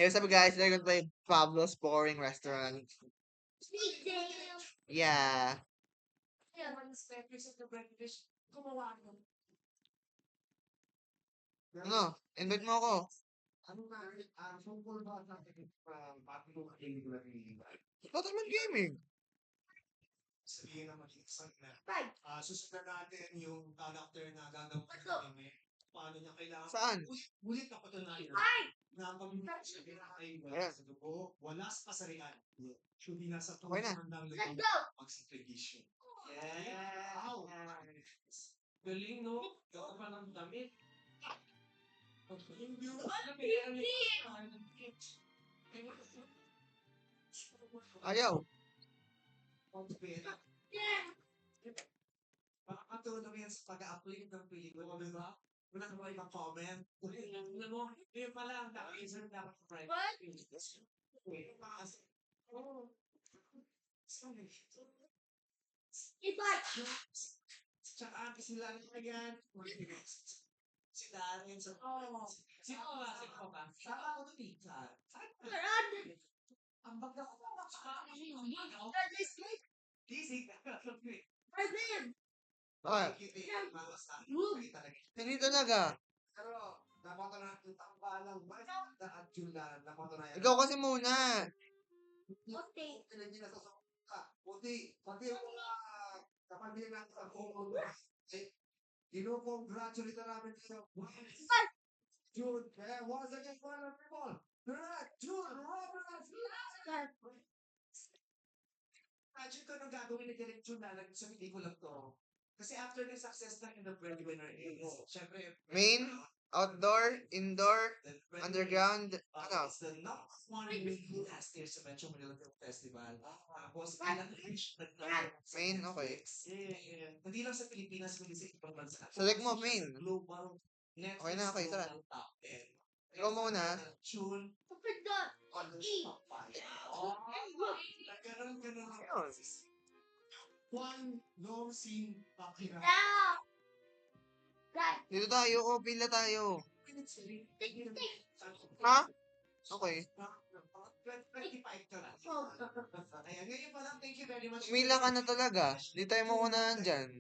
Hey, what's up guys? Today we're going to play Pablo's Boring Restaurant. Yeah. Ano? Invite mo ako. Ba't naman gaming? Saan? Ayan. Okay na. Ayaw. Bakit? Hindi talaga. Ikaw kasi muna. Main, outdoor, indoor, underground, ano? Main, okay. Select mo, main. Okay na, okay, tara. Ikaw muna. Dito tayo, o pila tayo. Ha? Okay. Pumila ka na talaga. Di tayo maunahan dyan.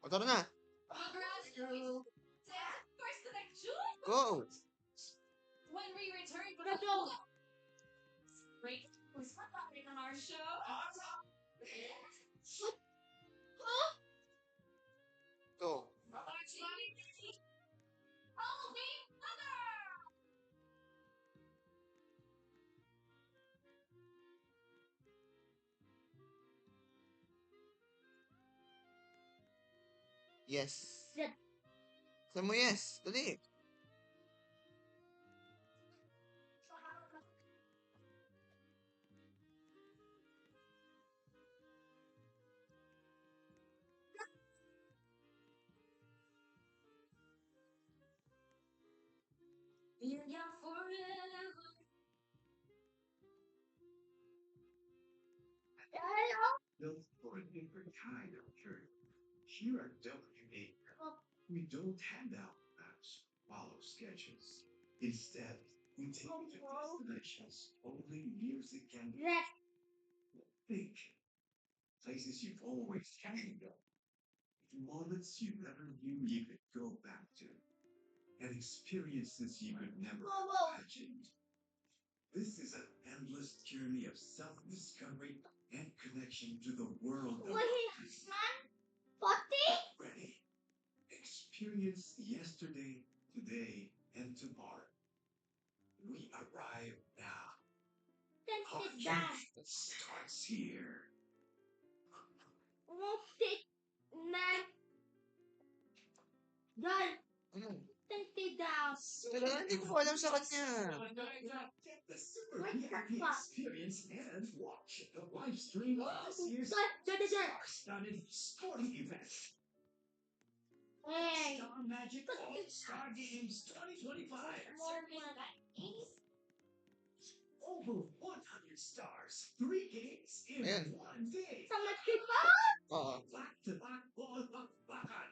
O, tara na. Go. When we return to break, who's happening on our show? Go. Halloween Mother! Yes. Saan mo yes? Dali. You're young forever. Built for a different kind of journey. Here at WA, we don't hand out maps, follow sketches. Instead, we take you to destinations only music can think. Places you've always dreamed of. Moments you never knew you could go back to. And experiences you could never imagine. This is an endless journey of self-discovery and connection to the world of ready. Experience yesterday, today, and tomorrow. We arrive now. Our journey starts here. Ano? Wala, hindi ko alam sa kanya. Get the super VIP experience and watch the live stream of this year's star-studded sporting event. Star Magic All-Star Games 2025. 3 games in Ayun. 1 day. Sama sipa! Oo. Back-to-back ball bakbakan.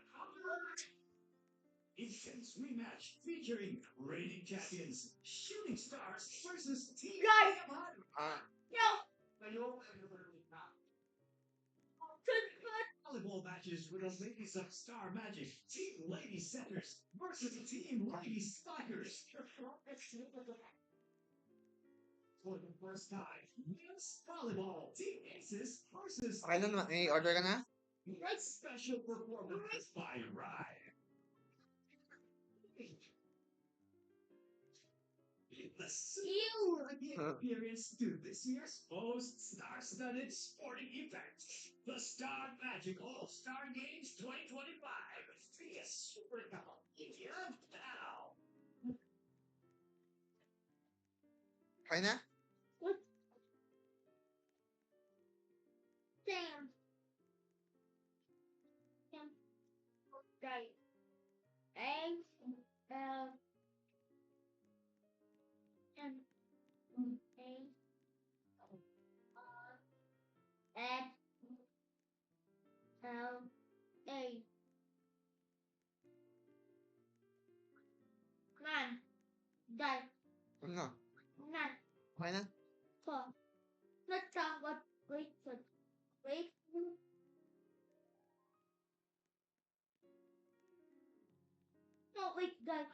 Intense rematch featuring reigning champions, Shooting Stars versus Team Right. Yaman. Ah, No! Volleyball matches with the ladies of Star Magic, Team Lady Centers versus Team Lady Spikers. For the first time, men's volleyball, Team Aces versus okay na naman. May order ka na? special performances by Rai. The super experience to this year's most star-studded sporting event, the Star Magic All-Star Games 2025. Be a super couple now. Okay na? Sam. Sam. Right. A. L. M. A. X. L. A. Man. Die. Ano? Man. Okay na? Four. Let's talk about wait. No, wait, guys.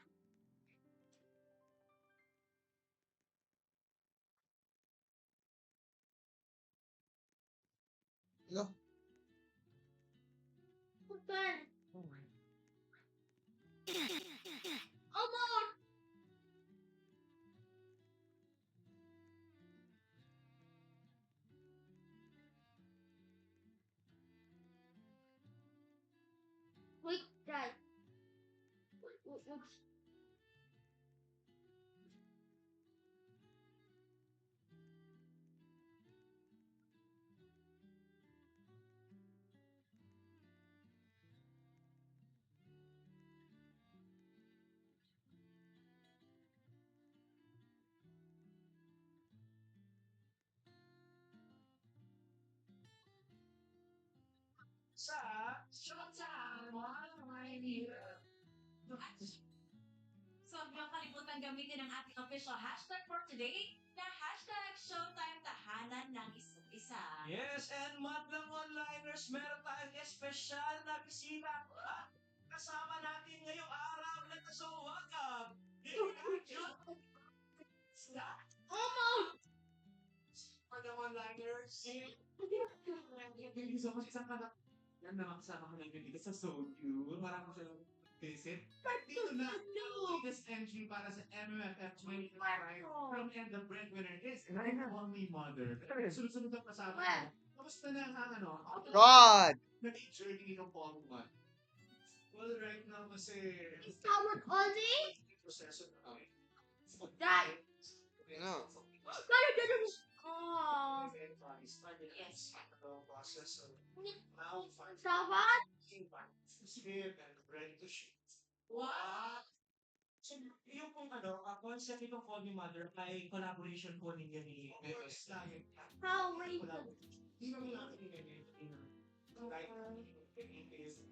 Hello? Open. Almost. Wait, guys. Wait. Sa Showtime, So, huwag niyong kalimutan gamitin ang ating official hashtag for today na hashtag Showtime Tahanan ng Isa't Isa. Yes, and madlang onliners, meron tayong espesyal na bisita. Kasama natin ngayong araw. Let us all welcome Almost. madlang onliners. Hindi so much isang kanak. Yan naman kasama ko lang dito sa Soju. Marami silang visit. Dito na, latest entry para sa MMFF 2025 from And the Breadwinner is Only Mother. Sunod-sunod ang kasama ko. Kamusta na ang God! naging journey ng Pong 1? Well, right now kasi Tawag Ozzy? proseso na kami. Dad. Ano? Oh. Yes. Process of now Tawag? scared and ready to shoot. Wow! So, yung kung concept nitong Call Me Mother ay collaboration po ninyo ni Yes, lagi. How recent? Hindi naman natin like, it is,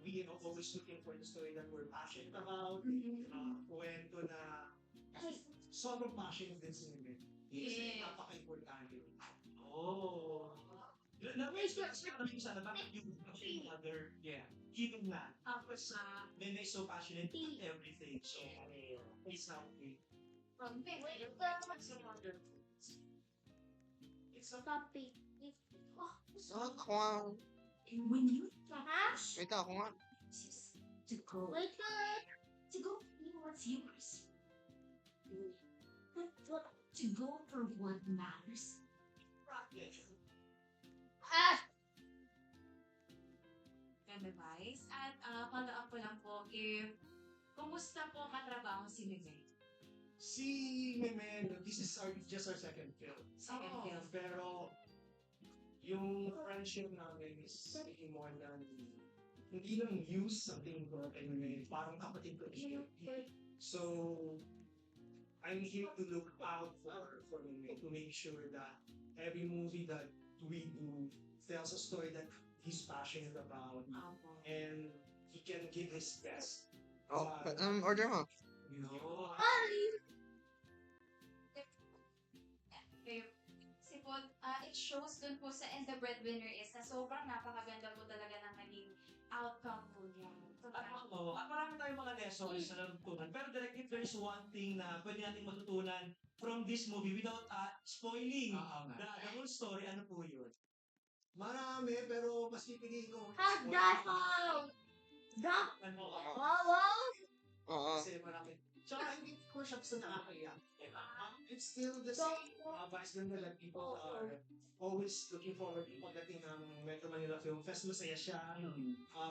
we are always looking for the story that we're passionate about, kwento na sobrang passionate din sa inyo. Kasi Yeah. napaka-importante. Oh! Na-expect namin sana bakit yung mother, giving na. Tapos then they're so passionate in everything. So, it's not okay. It's a Copy. Ako nga. When you flash Wait, ako nga. to go Oh. to go feel what's yours. To go for what matters. Advice at follow up ko lang po if kumusta po katrabaho si Miguel? Si Meme, this is just our second film. Second film. Pero, yung friendship namin is really more than, hindi lang use something ko kay Meme, parang kapatid ko siya. So, I'm here to look out for Meme, to make sure that every movie that we do tells a story that he's passionate about, and he can give his best. Oh, order mo. You know, Kasi po, it shows dun po sa And the Breadwinner is na sobrang napakaganda po talaga ng naging outcome po niya. marami tayong mga lessons na natutunan. Pero direct, if there's one thing na pwede natin matutunan from this movie without spoiling the whole story, ano po yun? Marami, pero mas pipiliin ko. Ano? Oo. Kasi marami. Tsaka hindi ko siya basta nakakaiyak. It's still the same. Vice ganda that people are always looking forward pagdating ng Metro Manila Film Fest. Masaya siya.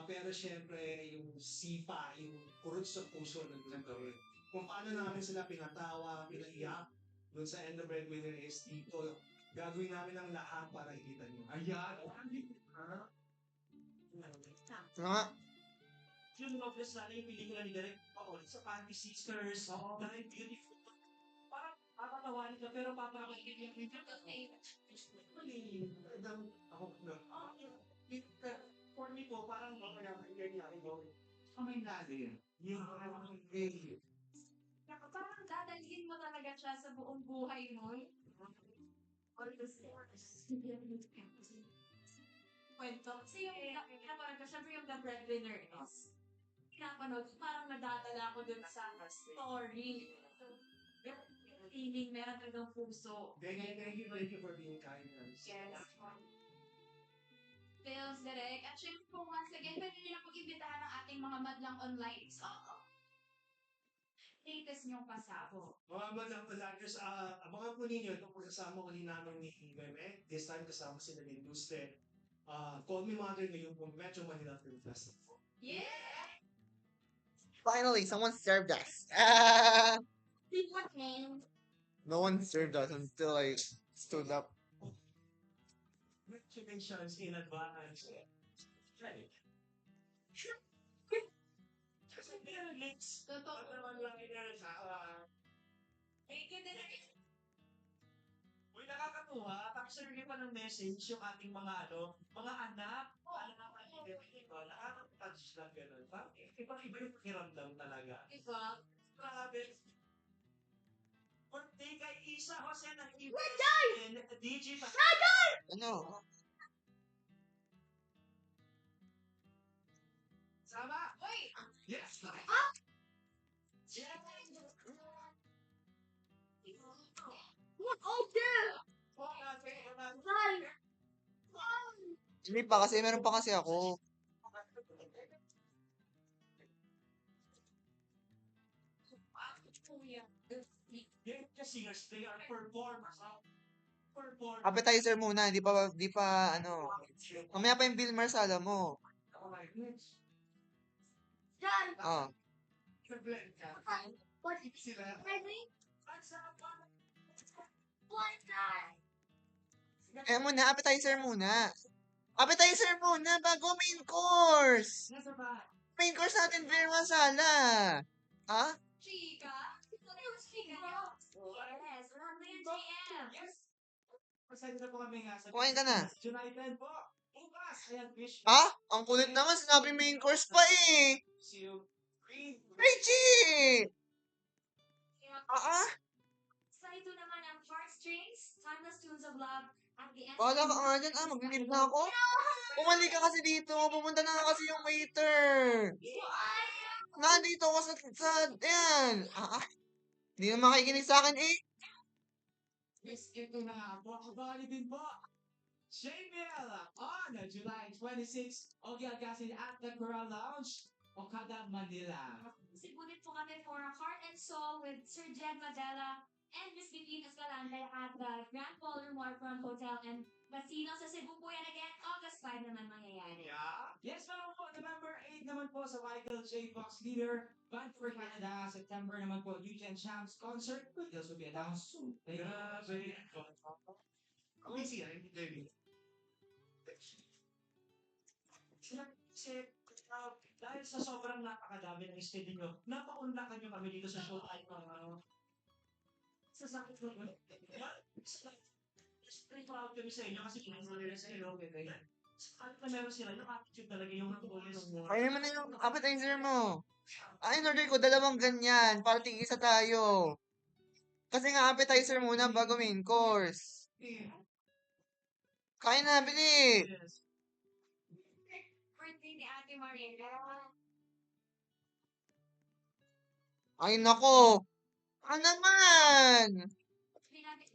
Pero syempre, yung sipa, yung kurot sa puso ng gagawin. Kung paano namin sila pinatawa, pinaiyak, dun sa End the Breadwinner is dito, gagawin namin ang lahat para ikita nyo. Ayan! Nga. Yung novelist na yung pelikula ni Direk paulit sa Panty Sisters, dahil beautiful. Parang papatawanin ka, pero papakagin yung ako na. For me po, parang mamaya nangyayari mo. Kamay natin. Yung Parang dadalhin mo talaga siya sa buong buhay mo. Kwento. Kasi yung pinapanood ko, syempre yung The Breadwinner is pinapanood, parang nadadala ko dun sa story. Yung feeling, meron talagang puso. Thank you for being kind. Yes. Films, direct. At syempre po, once again, pwede nila pong imbitahan ang ating mga madlang online. So, latest niyong pasabo. Mga madang vloggers, abangan po ninyo itong kasama uli namin ni Meme. This time kasama sila ni Industre. Call Me Mother ngayon po Metro Manila Film Festival. Yeah! Finally, someone served us. No one served us until I stood up. Congratulations in advance. Right. Kasi meron links. Totoo. At naman lang Thank you, direct. Uy, nakakatuwa. Tapos nabigyan pa ng message yung ating mga mga anak. Nakaka-touch lang gano'n. Parang iba yung pakiramdam talaga. Diba? Grabe. Birthday kay Isa Jose ng Ibis and DJ pa. Ano? Sama? Wait! Yes! Hindi pa kasi, meron pa kasi ako. Yung singers, they are performers. Performers. Appetizer muna, di pa, ano. Mamaya pa yung Bill Marsala mo. Ah. Muna, appetizer muna. Appetizer muna bago main course. Main course natin, Bill Marsala. Ha? Chika? Chika niyo? Yes, around 9 a.m. Yes! Pasensya na po kami nga sa Kumain ka na. July 10 po. Bukas! Ayan, fish. Ha? Ang kulit naman, sinabi main course pa eh. See you. Green. Reggie! Sa ito naman ang Heartstrings, Timeless Tunes of Love, at the end. Bahala ka nga dyan. Maglilib na ako. Pumali ka kasi dito. Pumunta na nga kasi yung waiter. Nandito ako yan. Hindi na makikinig sa akin eh. Yes, ito na nga po. Kabali din po. JBL on July 26, Ogiagasin at the Coral Lounge, Okada, Manila. Sigunit po kami for Heart and Soul with Sir Jed Madela and Miss Vivian Escalante at the Grand Ballroom Waterfront Hotel in Bastino sa Cebu po yan again. August 5 naman mangyayari. Yeah. Yes, meron po. November 8 naman po sa Michael J. Fox Leader. Band for Canada. September naman po, Eugene Champs concert. Details will be announced soon. Grabe. Busy, David. Dahil sa sobrang napakadami ng schedule nyo, napaunlakan nyo kami dito sa show ay sa sakit ko. proud kami sa inyo kasi kinasabi nila sa inyo. Kahit na meron sila, yung attitude talaga yung tulis mo. Kaya mo na yung appetizer mo. Ay, in-order ko dalawang ganyan para tig-isa tayo. Kasi nga appetizer muna bago main course. Kain na, bili! Yes. Birthday ni Ate Mariela. Ay, nako! Ano naman? Hindi natin.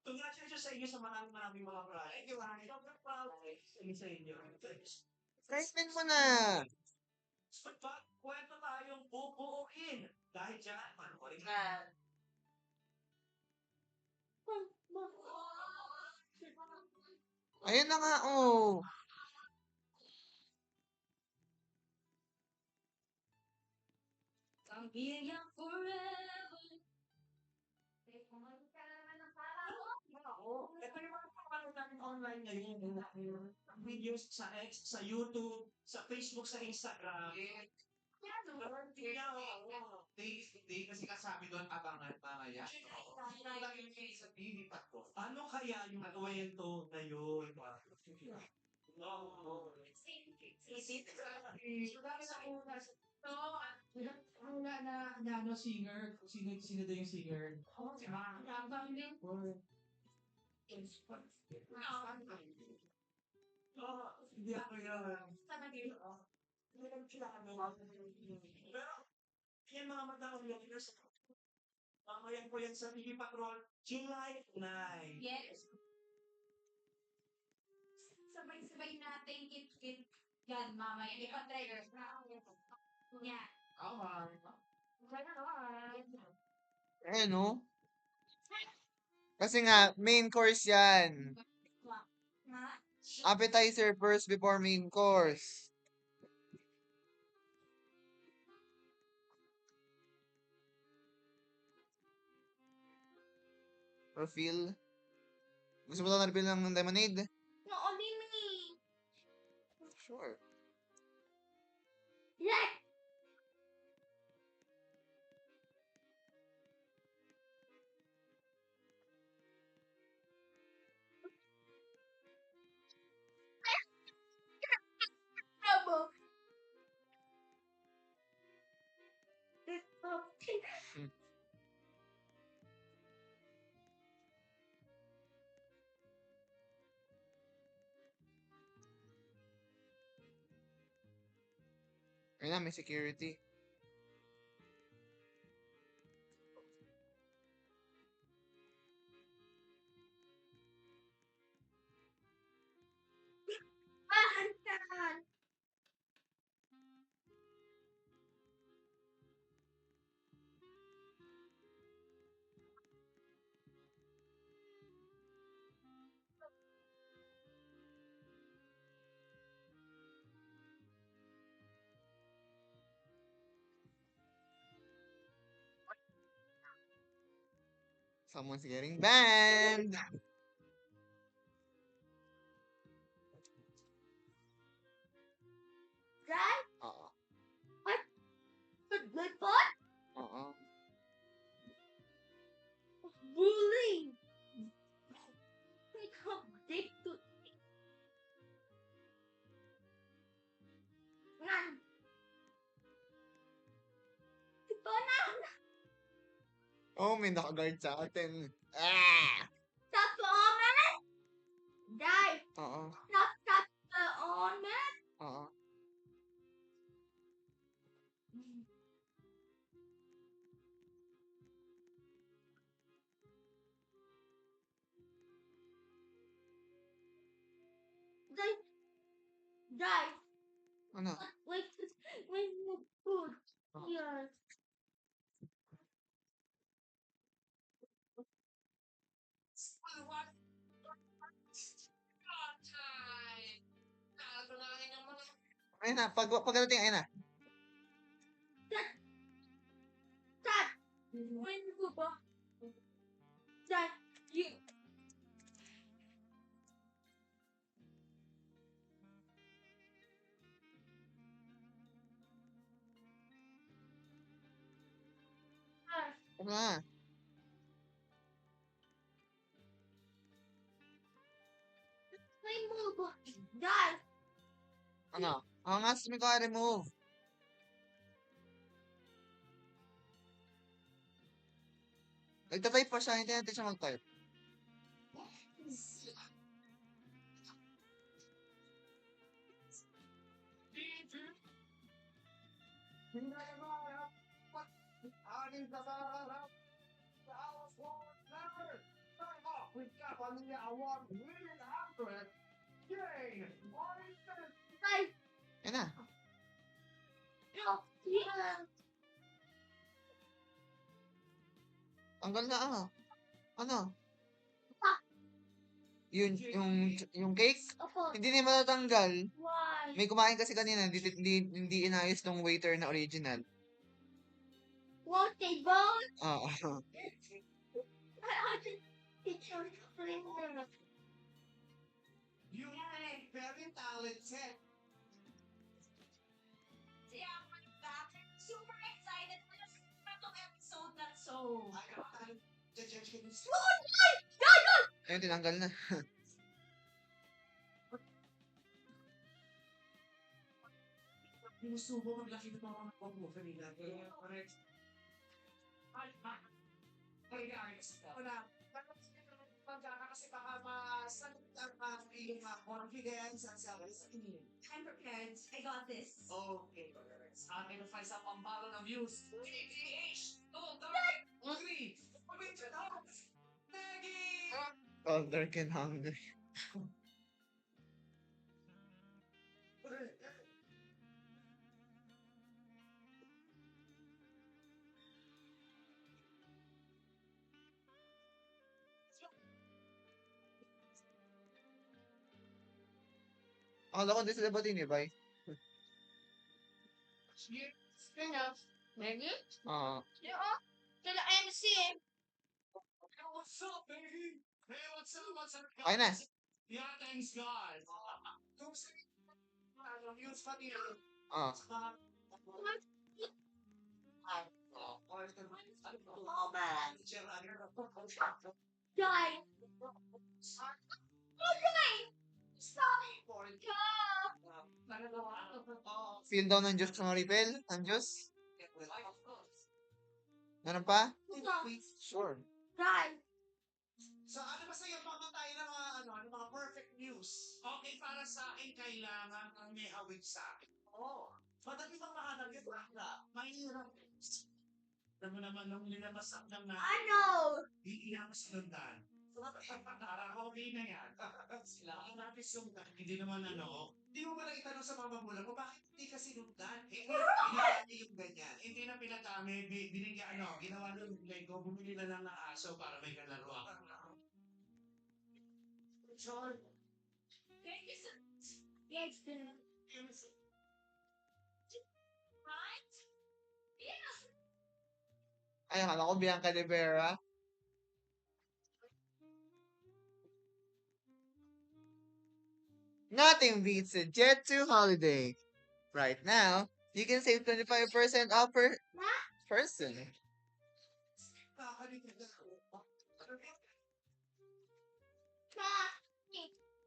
Congratulations sa inyo sa maraming mga prize. Thank you, Mami. Sobrang proud sa inyo. Kainin mo na. Kwento tayong bubuuin. Dahil dyan, panoorin ka. Ayun na nga, oh. Pamilya forever. Ito yung mga kapanood natin online ngayon. Videos sa X, sa YouTube, sa Facebook, sa Instagram. Hindi kasi kasabi doon abangan mamaya. Ano lang yung sabihin ko? Ano kaya yung kwento na yun? No. Singer. Sino daw yung singer? Hindi ako yun. Pero, yan mga matawag yung mamayan ko yan sa TV Patrol, July 9. Yes. Sabay-sabay natin kit-kit yan, mamaya. Ipa-trigger. Yan. Ayun, oh. Kasi nga, main course yan. Ha? Appetizer first before main course. Refill. Gusto mo na refill ng lemonade? No, only me. Sure. Yes. Trouble. Ayun na, may security. Bahantan. Someone's getting banned. Right? Oo. The good boy? Oo. Bullying. Become addicted. Nan. Ito na. Oh, may nakaguard sa atin. Ah! Stop the omen. Die. Oo. Stop the omen. Oo. Die. Die. Ano? Wait the food. Oh. Yes. Ayun na, pagdating, ayun na. Dad. When ko ba? Dad. You. Ano na? Guys, Ano? Angas mo ka remove. Nagtatype pa siya, hindi natin siya mag-type. Yan na. Tanggal na ah. Ano? Yung cake? Opo. Hindi na matatanggal. Why? May kumain kasi kanina, hindi inayos ng waiter na original. What they both? Oo. Teacher, You very talented. Yeah, I'm back. Super excited for the episode na so. I got talent. Judge can you Ayun, tinanggal na. Sinusubo ang laki ng mga pagbo kanina. Pero correct. Hey guys, wala. Pagkaka kasi baka masagot ang iyong confidence at self-esteem. I'm prepared. I got this. Okay, sa akin na find sa pampalo ng views. TTH! 2, 3, 3! Pag-winter house! Nagi! All dark and hungry. Akala ko hindi sila batiin eh, bay. Ano? Ready? Oo. Yeah. Sila MC. Hey, what's up, baby? Hey, what's up? What's up? Ayun na. Yeah, thanks God. Kung sa views pa niya. Oo. Oh, man. Guy. Okay. Stop. Feel daw ng Diyos sa refill? Ang Diyos? Meron pa? Sure. Guy. So, ano ba sa'yo tayo ng mga perfect news? Okay, para sa akin, kailangan ang may hawig sa akin. Oo. Madali bang mahanap yun? Mahirap. Alam mo naman, nung nilabas ng Ano? hindi na masundan. Para okay na yan. Sila ang natin sundan. Hindi naman hindi mo ba lang itanong sa mga magulang mo, bakit hindi ka sinundan? Hindi pinagdami yung ganyan. Hindi na pinagdami, binigyan, ginawa nun, Lego, bumili na lang ng aso para may kalaruan. Sure. Thank you, sir. Yes, sir. Right? Yes. Ay, akala ko Bianca de Vera. Nothing beats a Jet 2 holiday. Right now, you can save 25% off per person.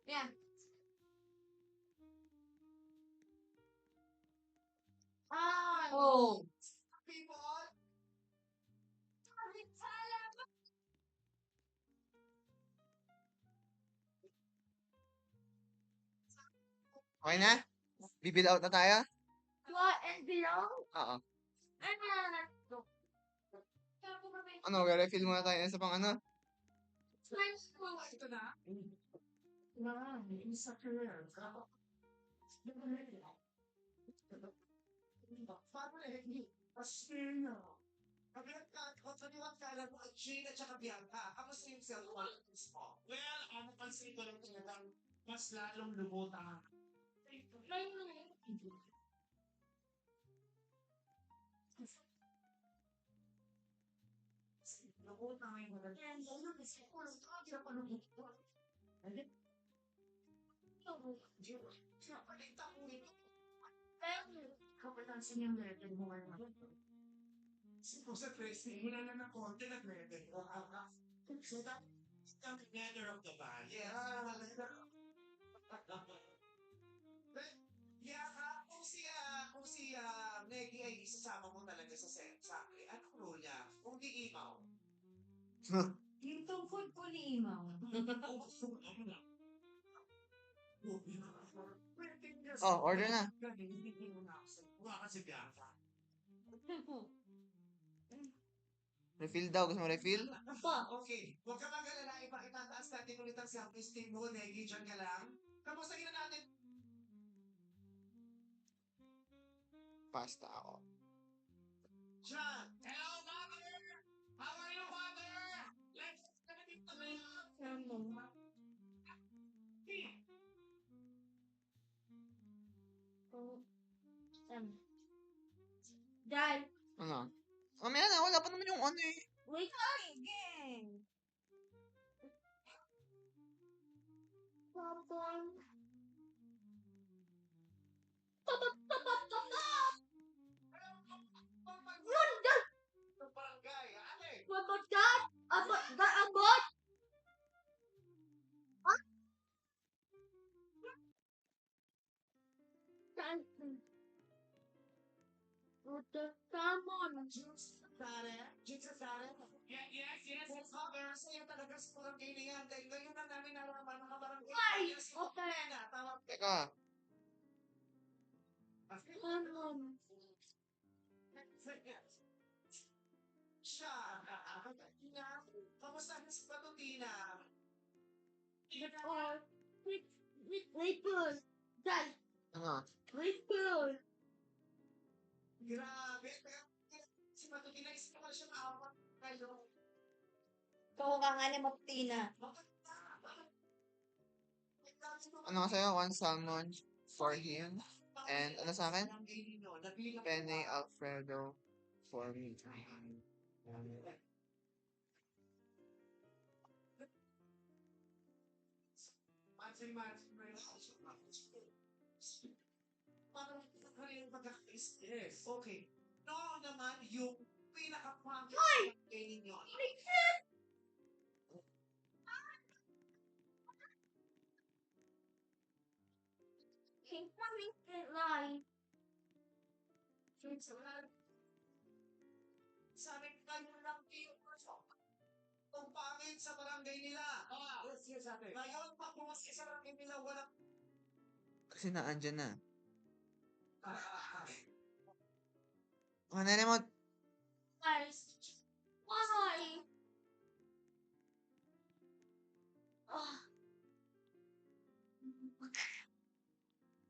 Yeah. Oh. People, Okay na? Bibil out na tayo? What and below? Oo. Ano? Ano, refill muna tayo sa pang ano? ito na. Isa ka rin. Paano na hindi? Pasino. Kabilang kala mo at Jane at saka Bianca. Kamusta yung self-confidence mo? Well, pansin ko lang talagang mas lalong lumutang. Lumutang ngayon mo lang. Kapalansin yung level mo ngayon. Siguro sa tracing, mula na ng konti nag-level. So that's the leader of the band. Yeah, leader. Negi ay isasama mo talaga sa sakli. Anong rule niya? Kung di imaw. Yung tungkol po ni Imaw. Oh, order na. Mukha kasi Bianca. Refill daw. Gusto mo refill? Okay, huwag ka mag-alala. Ipakitataas natin ulit ang self-esteem mo, Negi. Diyan ka lang. Kamusta na natin? Pasta ako. John! Hello, mother! How are you, mother? Let's get it Dad, Ano? Mamaya na. Wala pa naman yung ano eh. wait again. Papa. Sa barangay, ate! About that? About? Huh? Come on. Yes, mother. Sa'yo talaga sa barangay na yan. Dahil ngayon na namin nalaman mga barangay. Ay, Yes, okay. tawag. Teka. Come on. Siya, kamusta na si Patutina? Wait, Paul. Dad, Ano? wait, Paul. Grabe. Si Patutina, isa naman siya maawa kayo. Ikaw ka nga ni Martina. Bakit na? Ano ka sa'yo? One salmon for him. And ano sa akin? Penne Alfredo for me. Parang yung pagkakais. Okay. Noon naman, yung pinaka-punk kainin nyo. Keep coming in line. Sa amin, kayo lang kayo. Ang pangit sa barangay nila. Ngayon, pag bumaski sa barangay nila, walang... Kasi naandyan na. Mga nene mo, Guys, why?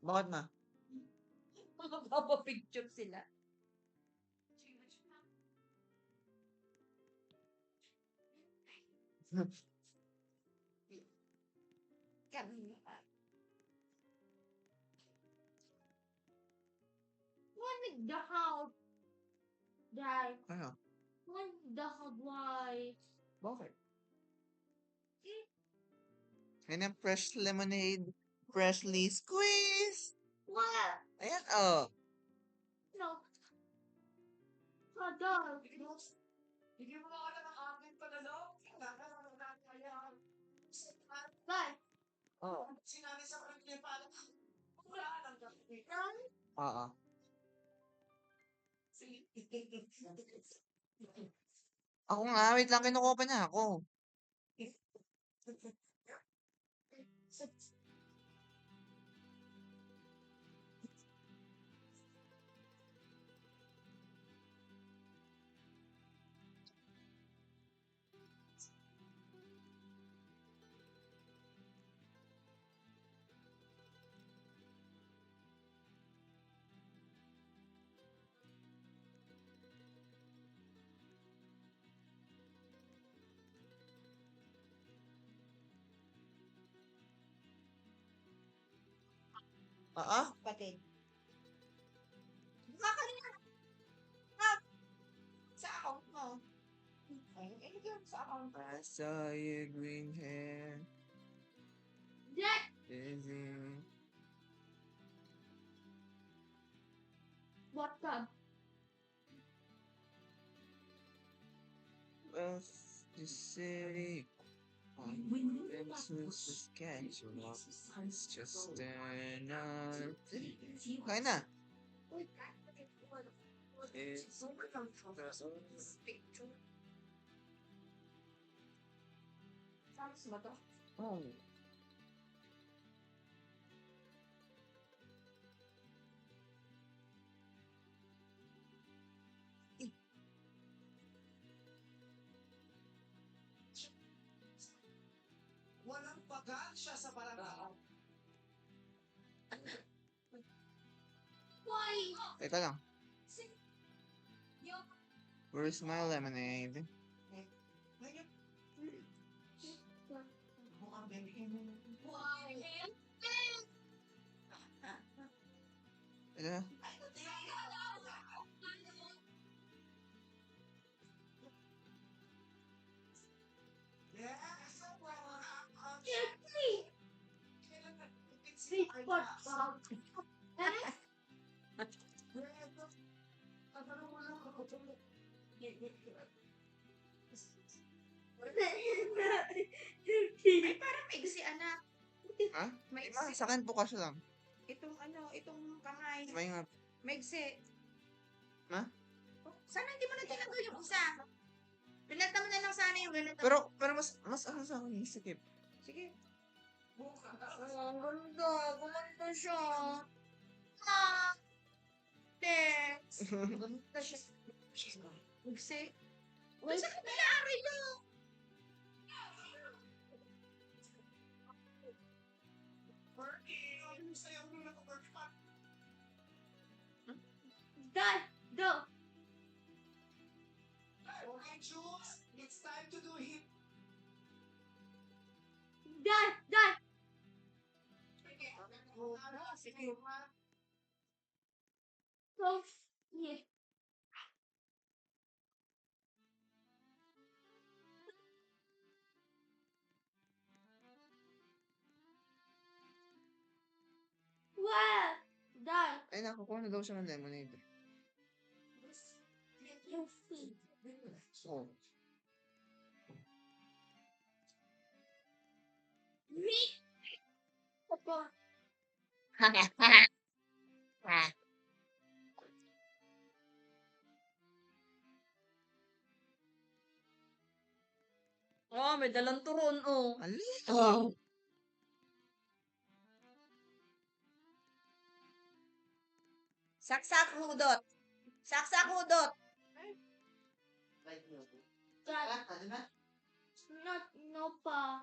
bakit ma? Magpapapicture sila. When the house die, Ano? when the house why? Bakit? Ganyan fresh lemonade. Freshly squeezed. What? Ayan, oh. No. Father. Hindi mo ako na amin pa na no? Guys, Oo. Sinabi sa barangay pala, wala nang gagawin. Oo. Ako nga, wait lang, kinukuha pa niya ako. Oo? Patid. Sa account mo. Ay, ilagay mo sa account. I saw your green hair. Dad! Busy. What the? Of the city. Saskatchewan. It's just another. Kaya na. Picture. Tapos ba to? Oh. Walang pagaan siya sa barangay. Why? Teka lang. Yung Where's my lemonade? Ngayon, mukhang bibigyan mo. why? Teka. Yes! Sweet pot. Ay, parang maigsi, anak. Ha? Di ba? Maigsi. Sa akin bukas lang. Itong kamay. May nga. Maigsi. Ha? Sana hindi mo na tinanggal yung isa. Pinata mo na lang sana yung ganito. Pero mas ano sa akin yung sikip. Sige. Ang ganda. Gumanda siya. Ah! Thanks. Gumanda siya. Maigsi. Wait. Saan ka pala-ari mo? Bernie, ano sa'yo mo na Bernie? Dad! Do! Okay, Jules, it's time to do hip. Dad! Dad! Sige. So, yeah. Wow! Dad! Ay, nakukuha na daw siya ng lemonade. Your feet. Oh. Me? Papa. Oh, may dalang turon, oh. Ali? Oh. Saksak hudot. Saksak hudot. Dad. Not, no pa.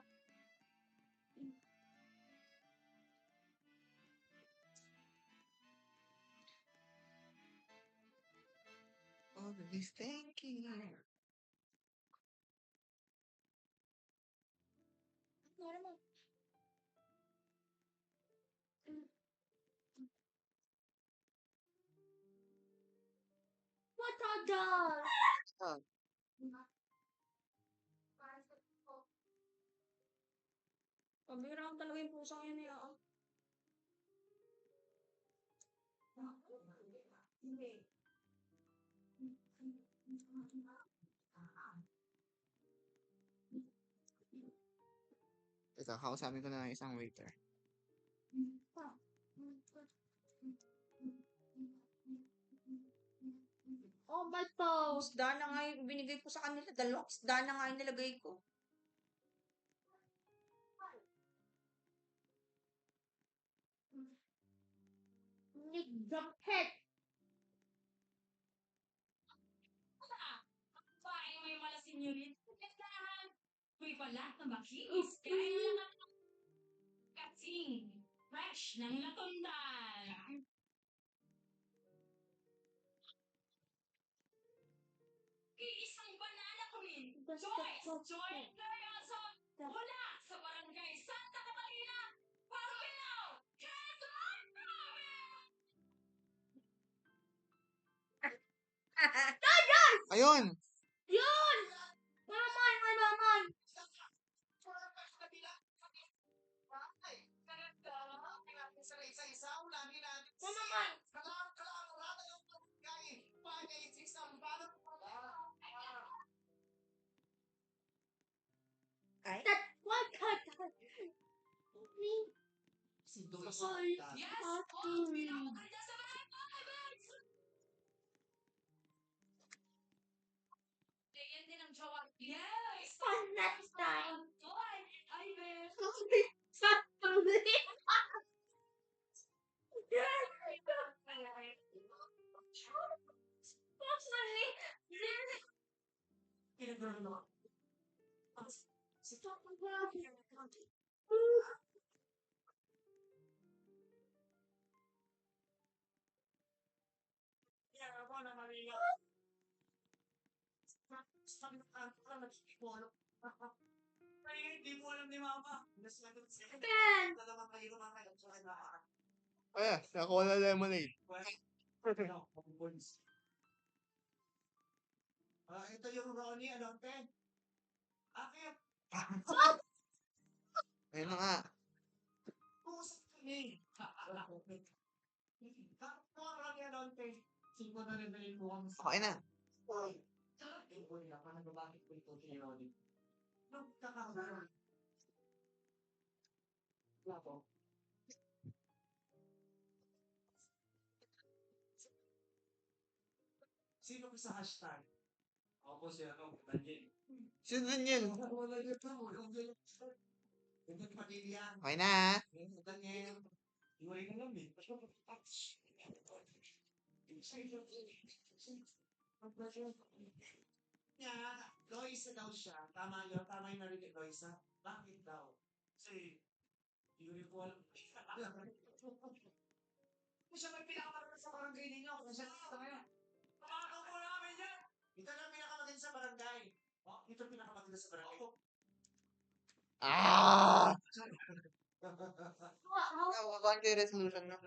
Oh, this thank you. What are those? Ah. Pabirang talaga yung pusang yun eh. Hindi. Ito, kausapin ko na ng isang waiter. Oh, ba't to? Isda na nga yung binigay ko sa kanila. Dalawang isda na nga yung nilagay ko. Nick Jumphead. Paano may malasin nyo rin? Kailangan may balat na makinis. Kaya kasing fresh ng latundan. Iisang banana ko rin. Joy Seryoso mula sa Barangay Santa Catalina, Pagbilao, Quezon Province! Ayun! Yun! Mamay, may mamay. Mamay. That what cut? Si Doris. Sorry. Yes! Happy. Oh, pinakaganda sa Barangay Province! Pwede ng jowa. Yes! Next time. Ay, Ben. Kaya ako na Maria. Sabi ng kanto ka, nagkikipolo. Ay, hindi mo alam ni Mama. Naslagot siya. Ben! Talagang kayo naman kayo. So, ay, Ayan, nakuha na lemonade. Ito yung Ronnie, ano, Pen? Akit! Ayun na nga. Pumusap kami. Kapag Ronnie, ano, Pen? Sino na rin rin mo ang Okay na. Yung uli na, parang bakit ko ito si Ronnie? Nung kakakaroon. Wala po. Sino ko sa hashtag? Ako po si ano, Daniel. Sino din yun? Wala yun po. Yung pamilya. Okay na. Daniel. Iwalay na lang eh. Kaya, Loisa daw siya. Tama yun. Tama yung narinig, Loisa. Bakit daw? Kasi, hindi ko alam. Kung siya may pinakamarami sa barangay ninyo, kung siya nakita ngayon. Pakakaw po namin yan! Ito na ang pinakamaganda sa barangay. Oh, ito ang pinakamaganda sa barangay. Ah! Nakuha ko yung resolution na.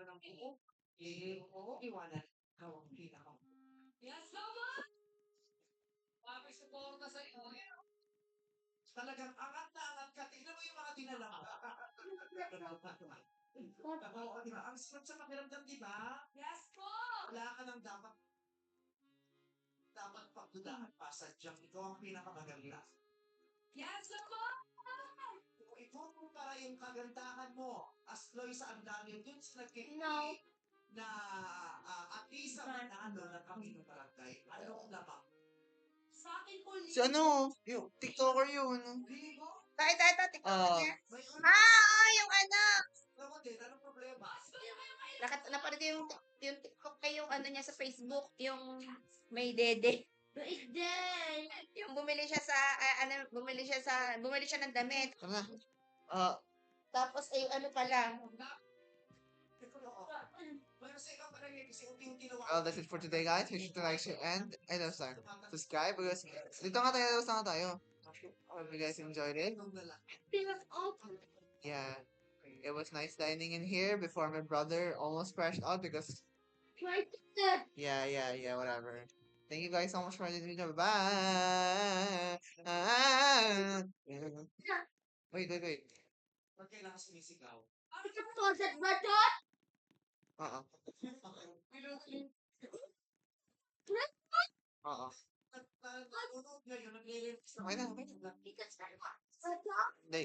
Oo, iwanan. Hawak, kita ko. Yes, Mama! Mami, suporta sa iyo. Talagang angat na angat ka. Tingnan mo yung mga dinala mo. Oo, di ba? Ang sarap sa pakiramdam, di ba? Yes po! Wala ka nang dapat pagdudahan pa. Sadyang ikaw ang pinakamaganda. Yes, Mama! Kung ikukumpara yung kagandahan mo as Loisa ang dami dun sa nagkikita No. na at least sa manalo na kami ng barangay. Ano ang lamang? Sa akin po, Si ano? Yung TikToker yun. Hindi mo? Ito, TikTok Ah. niya. May Yung ano. Naman din, anong problema? Napanood yung TikTok kay yung ano niya sa Facebook, yung may dede. Yung bumili siya sa, bumili siya ng damit. Tara na. Ah, Tapos, ano pala. well, that's it for today, guys. Make sure to like, share, and subscribe because dito nga tayo, tapos na nga tayo. Hope you guys enjoyed it. Yeah. It was nice dining in here before my brother almost crashed out because yeah, whatever. Thank you guys so much for watching the video. Bye. Wait. Ba't kailangan sumisigaw? Uh-uh. Uh-uh. Nanonood ngayon, naglilinis Okay na. Hindi.